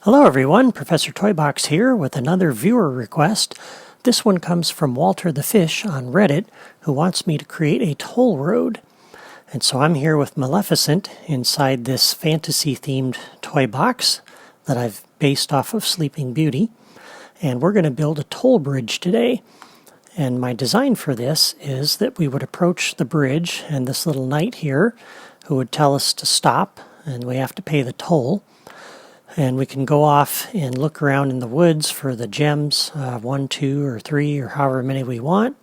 Hello everyone, Professor Toybox here with another viewer request. This one comes from Walter the Fish on Reddit, who wants me to create a toll road. And so I'm here with Maleficent inside this fantasy-themed toy box that I've based off of Sleeping Beauty. And we're going to build a toll bridge today. And my design for this is that we would approach the bridge and this little knight here who would tell us to stop and we have to pay the toll. And we can go off and look around in the woods for the gems, 1, 2, or 3, or however many we want,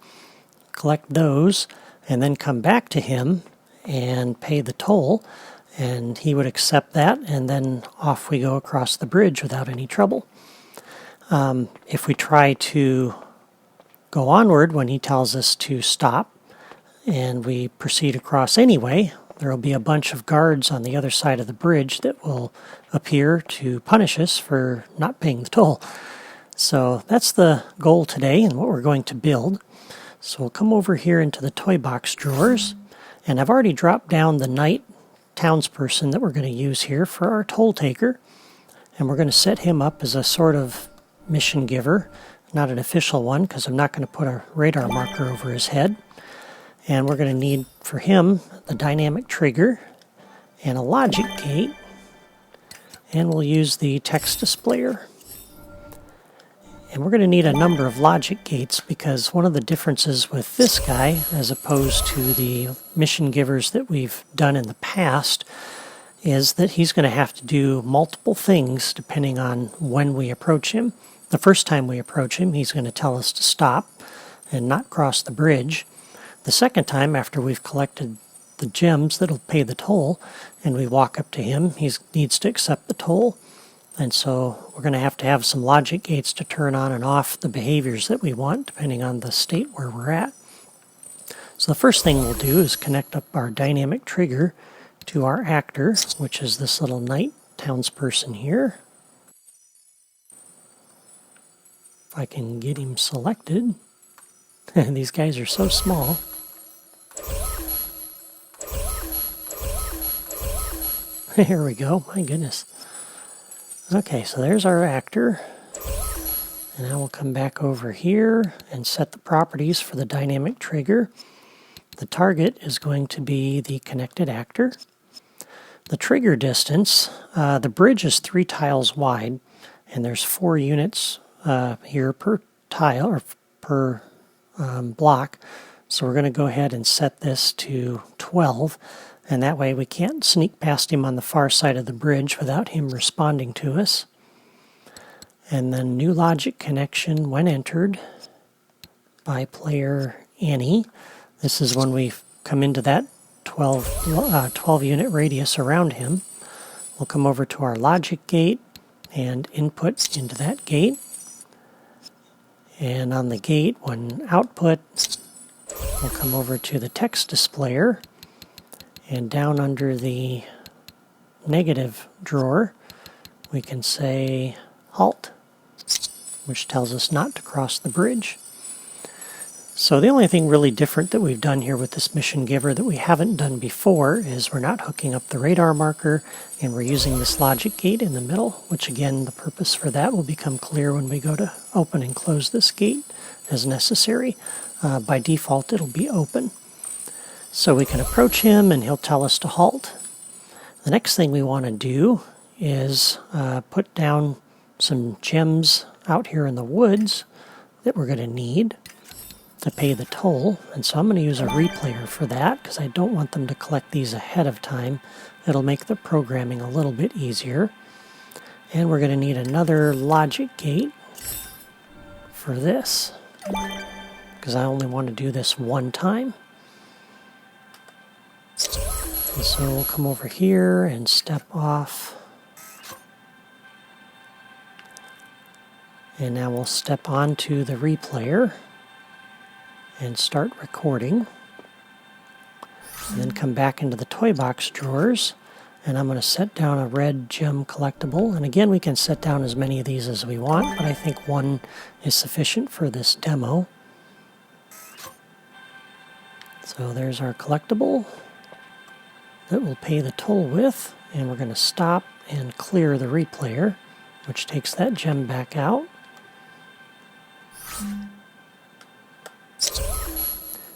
collect those, and then come back to him and pay the toll, and he would accept that, and then off we go across the bridge without any trouble. If we try to go onward when he tells us to stop, and we proceed across anyway, there will be a bunch of guards on the other side of the bridge that will appear to punish us for not paying the toll. So that's the goal today and what we're going to build. So we'll come over here into the toy box drawers, and I've already dropped down the knight townsperson that we're going to use here for our toll taker, and we're going to set him up as a sort of mission giver, not an official one because I'm not going to put a radar marker over his head. And we're going to need for him the dynamic trigger and a logic gate, and we'll use the text displayer. And we're going to need a number of logic gates because one of the differences with this guy as opposed to the mission givers that we've done in the past is that he's going to have to do multiple things depending on when we approach him. The first time we approach him, he's going to tell us to stop and not cross the bridge. The second time, after we've collected the gems that'll pay the toll, and we walk up to him, he needs to accept the toll. And so we're going to have some logic gates to turn on and off the behaviors that we want, depending on the state where we're at. So the first thing we'll do is connect up our dynamic trigger to our actor, which is this little knight townsperson here. If I can get him selected. These guys are so small. Here we go. My goodness. Okay, so there's our actor. And now we'll come back over here and set the properties for the dynamic trigger. The target is going to be the connected actor. The trigger distance, the bridge is 3 tiles wide, and there's 4 units here per tile, or per block. So we're going to go ahead and set this to 12, and that way we can't sneak past him on the far side of the bridge without him responding to us. And then new logic connection when entered by player Annie. This is when we come into that 12 unit radius around him. We'll come over to our logic gate and input into that gate. And on the gate, when output, we'll come over to the text displayer, and down under the negative drawer, we can say halt, which tells us not to cross the bridge. So the only thing really different that we've done here with this mission giver that we haven't done before is we're not hooking up the radar marker, and we're using this logic gate in the middle, which again, the purpose for that will become clear when we go to open and close this gate as necessary. By default, it'll be open. So we can approach him and he'll tell us to halt. The next thing we want to do is put down some gems out here in the woods that we're going to need to pay the toll, and so I'm going to use a replayer for that because I don't want them to collect these ahead of time. It'll make the programming a little bit easier. And we're going to need another logic gate for this because I only want to do this one time. And so we'll come over here and step off. And now we'll step onto the replayer and start recording. And then come back into the toy box drawers, and I'm going to set down a red gem collectible. And again, we can set down as many of these as we want, but I think one is sufficient for this demo. So there's our collectible that we'll pay the toll with, and we're going to stop and clear the replayer. which takes that gem back out.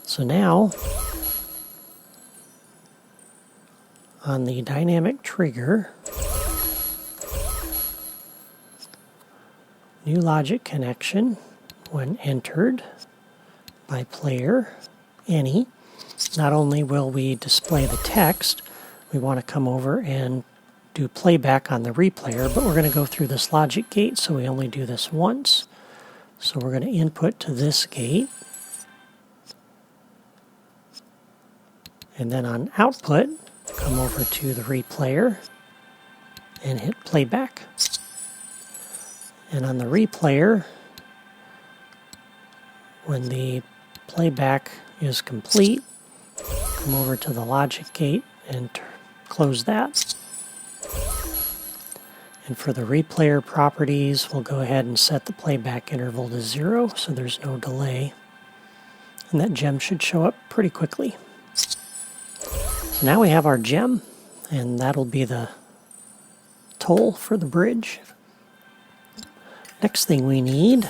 So now, on the dynamic trigger, new logic connection when entered by player any, not only will we display the text, we want to come over and do playback on the replayer, but we're going to go through this logic gate, so we only do this once. So we're going to input to this gate, and then on output, come over to the replayer and hit playback. And on the replayer, when the playback is complete, come over to the logic gate and close that. And for the replayer properties, we'll go ahead and set the playback interval to 0 so there's no delay. And that gem should show up pretty quickly. So now we have our gem, and that'll be the toll for the bridge. Next thing we need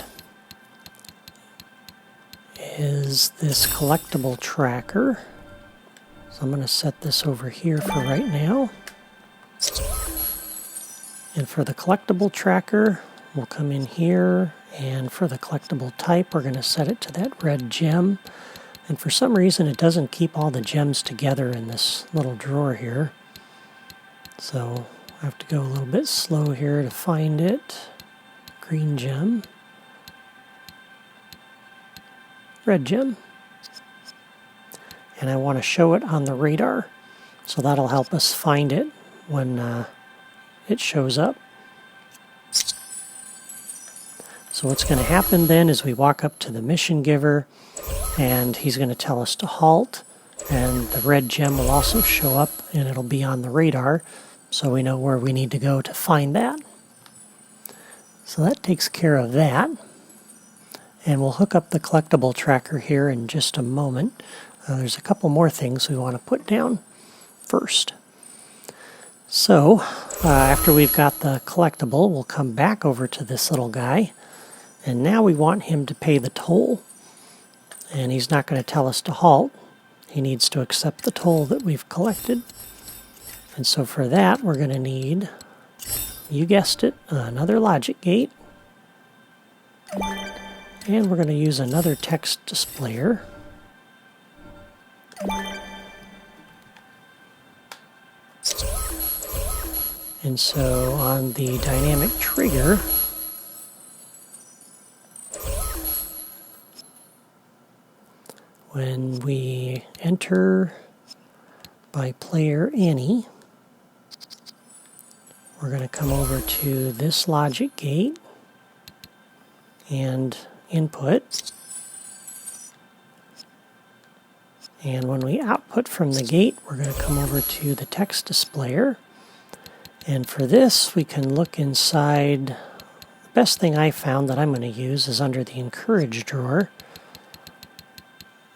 is this collectible tracker. So I'm going to set this over here for right now. And for the collectible tracker, we'll come in here, and for the collectible type, we're going to set it to that red gem. And for some reason, it doesn't keep all the gems together in this little drawer here. So I have to go a little bit slow here to find it. Green gem. Red gem. And I want to show it on the radar, so that'll help us find it when it shows up. So what's going to happen then is we walk up to the mission giver, and he's going to tell us to halt, and the red gem will also show up, and it'll be on the radar, so we know where we need to go to find that. So that takes care of that. And we'll hook up the collectible tracker here in just a moment. There's a couple more things we want to put down first. So after we've got the collectible, we'll come back over to this little guy, and now we want him to pay the toll. And he's not going to tell us to halt. He needs to accept the toll that we've collected. And so for that, we're going to need, you guessed it, another logic gate. And we're going to use another text displayer. And so on the dynamic trigger, when we enter by player any, we're going to come over to this logic gate and input. And when we output from the gate, we're going to come over to the text displayer. And for this, we can look inside. The best thing I found that I'm going to use is under the encourage drawer.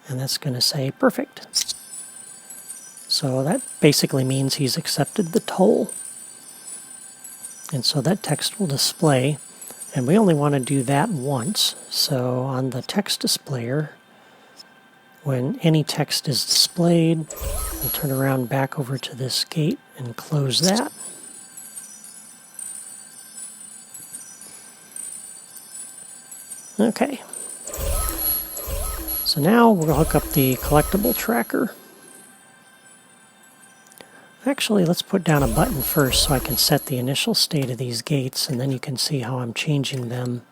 And that's going to say perfect. So that basically means he's accepted the toll. And so that text will display. And we only want to do that once. So on the text displayer, when any text is displayed, we'll turn around back over to this gate and close that. Okay. So now we'll hook up the collectible tracker. Actually, let's put down a button first so I can set the initial state of these gates, and then you can see how I'm changing them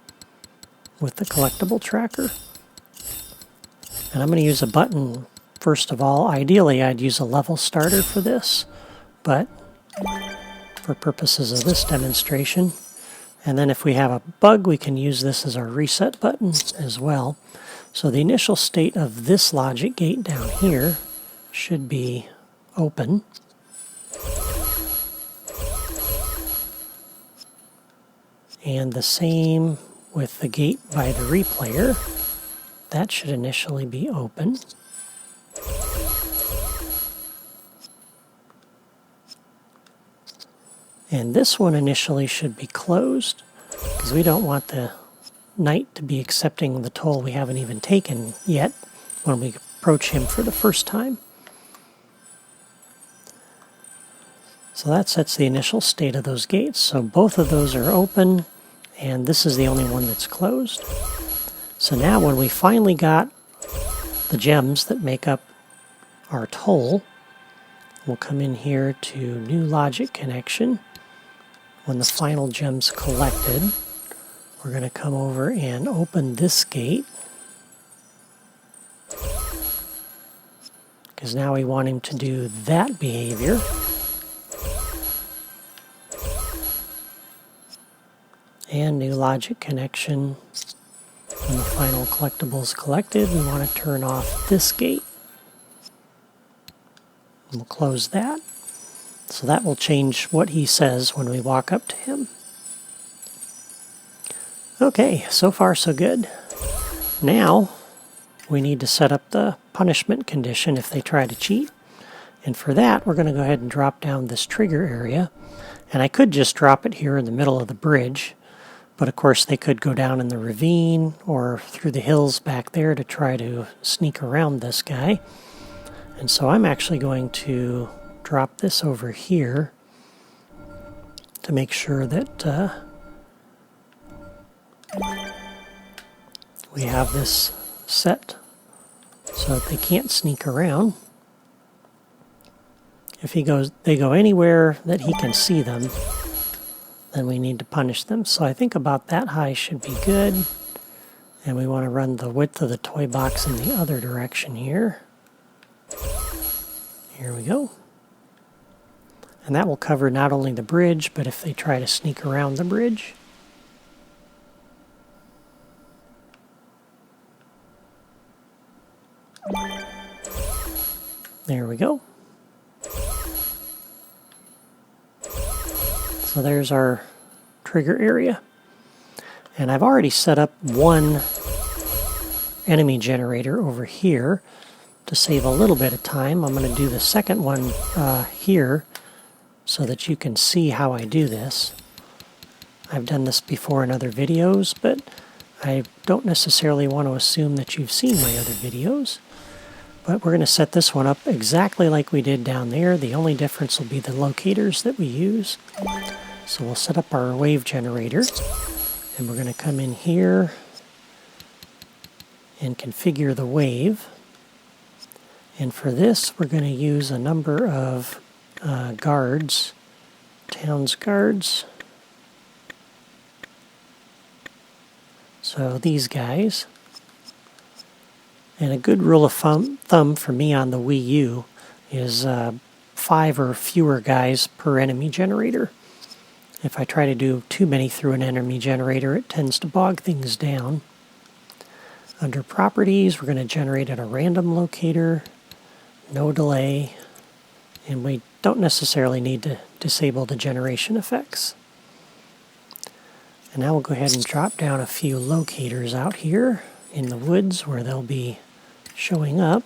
with the collectible tracker. And I'm going to use a button first of all. Ideally, I'd use a level starter for this, but for purposes of this demonstration. And then if we have a bug, we can use this as our reset button as well. So the initial state of this logic gate down here should be open. And the same with the gate by the replayer. That should initially be open. And this one initially should be closed because we don't want the knight to be accepting the toll we haven't even taken yet when we approach him for the first time. So that sets the initial state of those gates. So both of those are open, and this is the only one that's closed. So now when we finally got the gems that make up our toll, we'll come in here to New Logic Connection. When the final gem's collected, we're going to come over and open this gate, because now we want him to do that behavior. And New Logic Connection. When the final collectible is collected, we want to turn off this gate. And we'll close that. So that will change what he says when we walk up to him. Okay, so far so good. Now we need to set up the punishment condition if they try to cheat. And for that, we're going to go ahead and drop down this trigger area. And I could just drop it here in the middle of the bridge. But of course they could go down in the ravine or through the hills back there to try to sneak around this guy. And so I'm actually going to drop this over here to make sure that we have this set so that they can't sneak around. If they go anywhere that he can see them, then we need to punish them. So I think about that high should be good. And we want to run the width of the toy box in the other direction here. Here we go. And that will cover not only the bridge, but if they try to sneak around the bridge. There we go. So there's our trigger area. And I've already set up one enemy generator over here to save a little bit of time. I'm going to do the second one here so that you can see how I do this. I've done this before in other videos, but I don't necessarily want to assume that you've seen my other videos. But we're going to set this one up exactly like we did down there. The only difference will be the locators that we use. So we'll set up our wave generator, and we're going to come in here and configure the wave. And for this, we're going to use a number of guards, town's guards. So these guys. And a good rule of thumb for me on the Wii U is 5 or fewer guys per enemy generator. If I try to do too many through an enemy generator, it tends to bog things down. Under properties, we're going to generate at a random locator, no delay, and we don't necessarily need to disable the generation effects. And now we'll go ahead and drop down a few locators out here in the woods where they'll be showing up.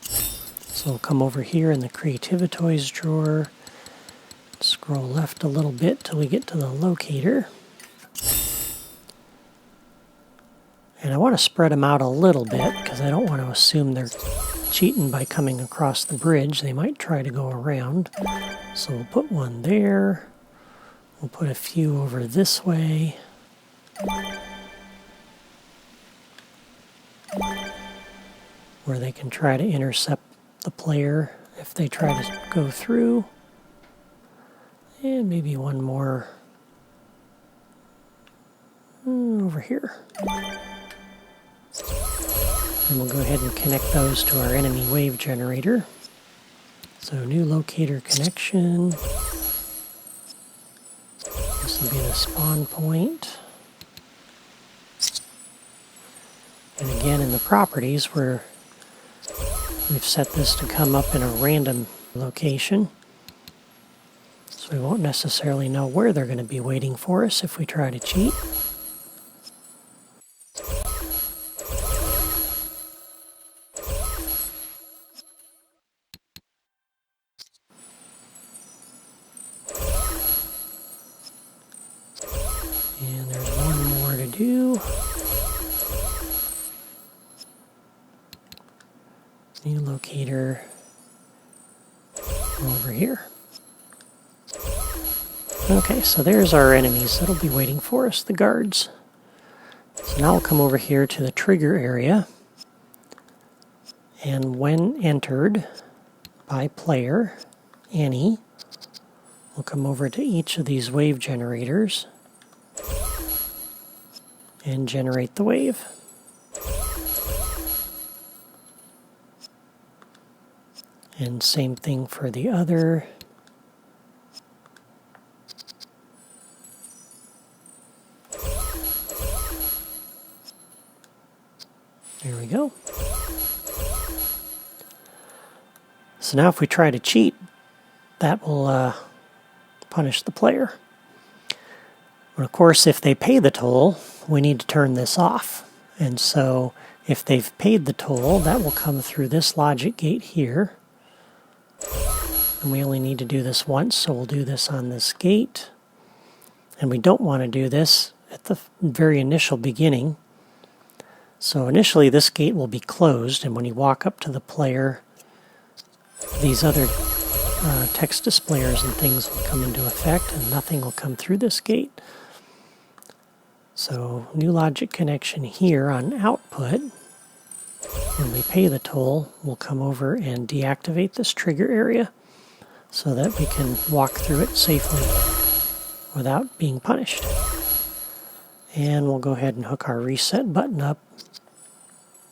So we'll come over here in the Creativitoys drawer, scroll left a little bit till we get to the locator. And I want to spread them out a little bit because I don't want to assume they're cheating by coming across the bridge. They might try to go around. So we'll put one there. We'll put a few over this way. Where they can try to intercept the player if they try to go through. And maybe one more over here. And we'll go ahead and connect those to our enemy wave generator. So new locator connection. This will be the spawn point. And again in the properties where we've set this to come up in a random location. So we won't necessarily know where they're going to be waiting for us if we try to cheat. locator over here. Okay, so there's our enemies that'll be waiting for us, the guards. So now we'll come over here to the trigger area. And when entered by player, any, we'll come over to each of these wave generators and generate the wave. And same thing for the other. There we go. So now if we try to cheat, that will punish the player. But of course, if they pay the toll, we need to turn this off. And so if they've paid the toll, that will come through this logic gate here. And we only need to do this once, so we'll do this on this gate. And we don't want to do this at the very initial beginning. So initially this gate will be closed, and when you walk up to the player, these other text displayers and things will come into effect, and nothing will come through this gate. So new logic connection here on output. When we pay the toll, we'll come over and deactivate this trigger area so that we can walk through it safely without being punished. And we'll go ahead and hook our reset button up.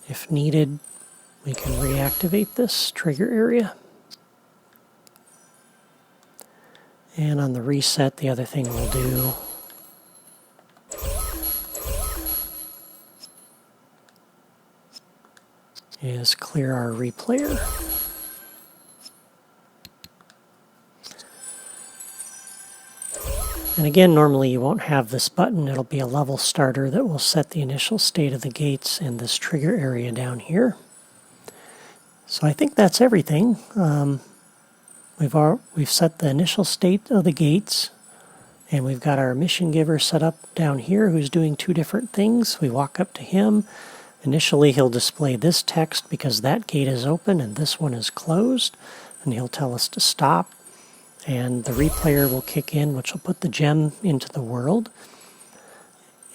If needed, we can reactivate this trigger area. And on the reset, the other thing we'll do is clear our replayer. And again, normally you won't have this button. It'll be a level starter that will set the initial state of the gates in this trigger area down here. So I think that's everything. We've set the initial state of the gates, and we've got our mission giver set up down here who's doing two different things. We walk up to him. Initially he'll display this text because that gate is open and this one is closed, and he'll tell us to stop. And the replayer will kick in, which will put the gem into the world,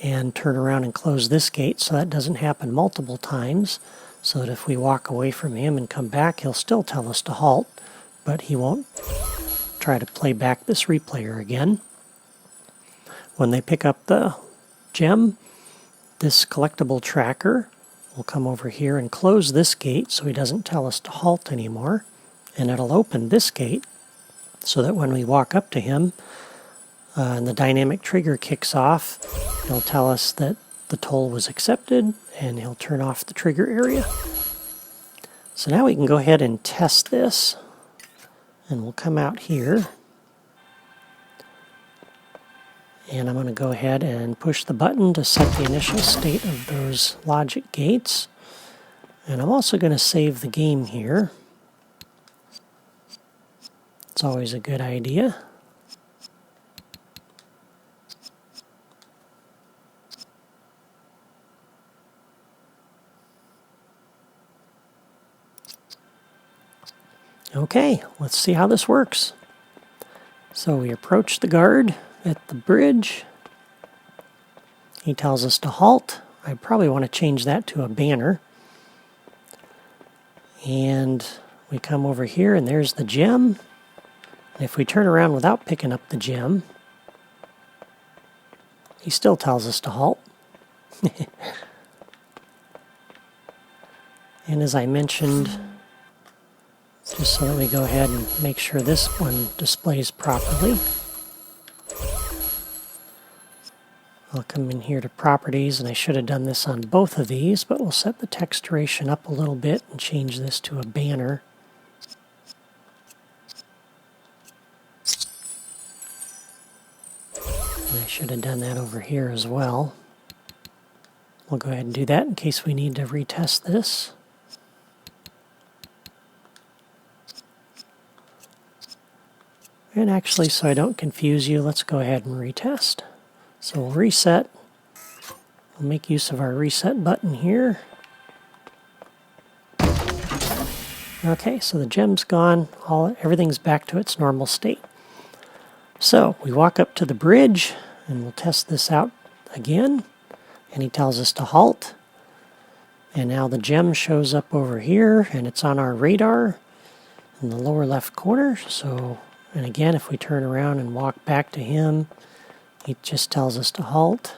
and turn around and close this gate so that doesn't happen multiple times, so that if we walk away from him and come back, he'll still tell us to halt, but he won't try to play back this replayer again. When they pick up the gem, this collectible tracker will come over here and close this gate so he doesn't tell us to halt anymore, and it'll open this gate so that when we walk up to him and the dynamic trigger kicks off, he'll tell us that the toll was accepted, and he'll turn off the trigger area. So now we can go ahead and test this, and we'll come out here, and I'm going to go ahead and push the button to set the initial state of those logic gates, and I'm also going to save the game here. It's always a good idea. Okay, let's see how this works. So we approach the guard at the bridge. He tells us to halt. I probably want to change that to a banner. And we come over here, and there's the gem. And if we turn around without picking up the gem, he still tells us to halt. And as I mentioned, just so that we go ahead and make sure this one displays properly, I'll come in here to properties, and I should have done this on both of these, but we'll set the text duration up a little bit and change this to a banner. And I should have done that over here as well. We'll go ahead and do that in case we need to retest this. And actually, so I don't confuse you, let's go ahead and retest. So we'll reset. We'll make use of our reset button here. Okay, so the gem's gone. Everything's back to its normal state. So we walk up to the bridge and we'll test this out again. And he tells us to halt. And now the gem shows up over here and it's on our radar in the lower left corner. So, and again, if we turn around and walk back to him, he just tells us to halt.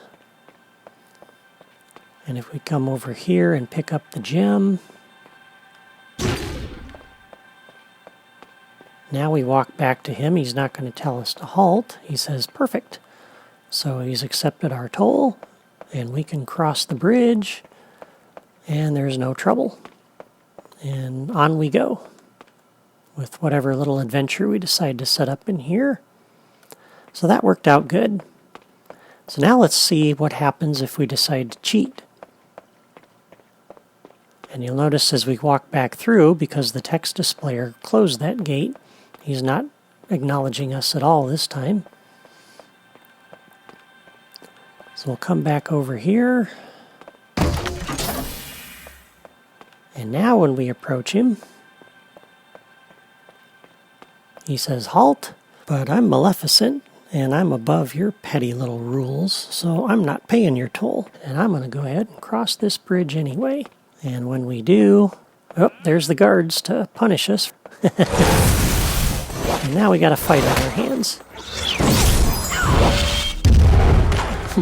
And if we come over here and pick up the gem, now we walk back to him. He's not going to tell us to halt. He says, perfect. So he's accepted our toll, and we can cross the bridge, and there's no trouble. And on we go with whatever little adventure we decide to set up in here. So that worked out good. So now let's see what happens if we decide to cheat. And you'll notice as we walk back through, because the text displayer closed that gate, he's not acknowledging us at all this time. So we'll come back over here. And now when we approach him, he says halt, but I'm Maleficent and I'm above your petty little rules, so I'm not paying your toll. And I'm going to go ahead and cross this bridge anyway. And when we do, oh, there's the guards to punish us. And now we got a fight on our hands.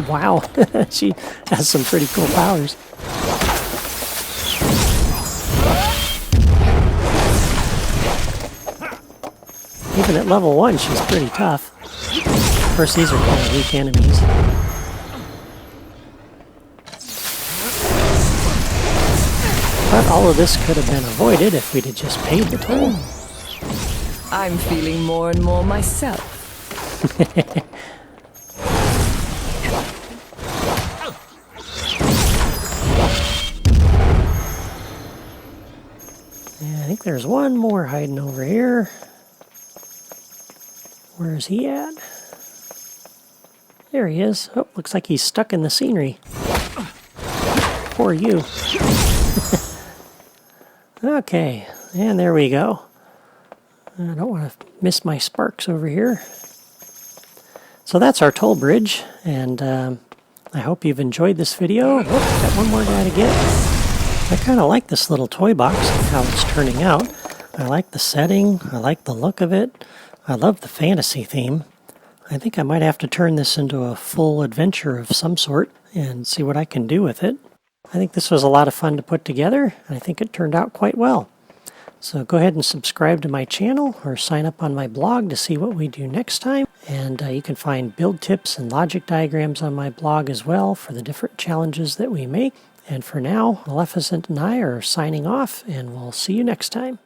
Wow, she has some pretty cool powers. Even at level 1, she's pretty tough. Of course, these are kind of weak enemies. But all of this could have been avoided if we'd have just paid the toll. I'm feeling more and more myself. Yeah, I think there's one more hiding over here. Where's he at? There he is. Oh, looks like he's stuck in the scenery. Poor you. Okay, and there we go. I don't want to miss my sparks over here. So that's our toll bridge, and I hope you've enjoyed this video. Oh, got one more guy to get. I kind of like this little toy box and how it's turning out. I like the setting. I like the look of it. I love the fantasy theme. I think I might have to turn this into a full adventure of some sort and see what I can do with it. I think this was a lot of fun to put together, and I think it turned out quite well. So go ahead and subscribe to my channel or sign up on my blog to see what we do next time. And you can find build tips and logic diagrams on my blog as well for the different challenges that we make. And for now, Maleficent and I are signing off, and we'll see you next time.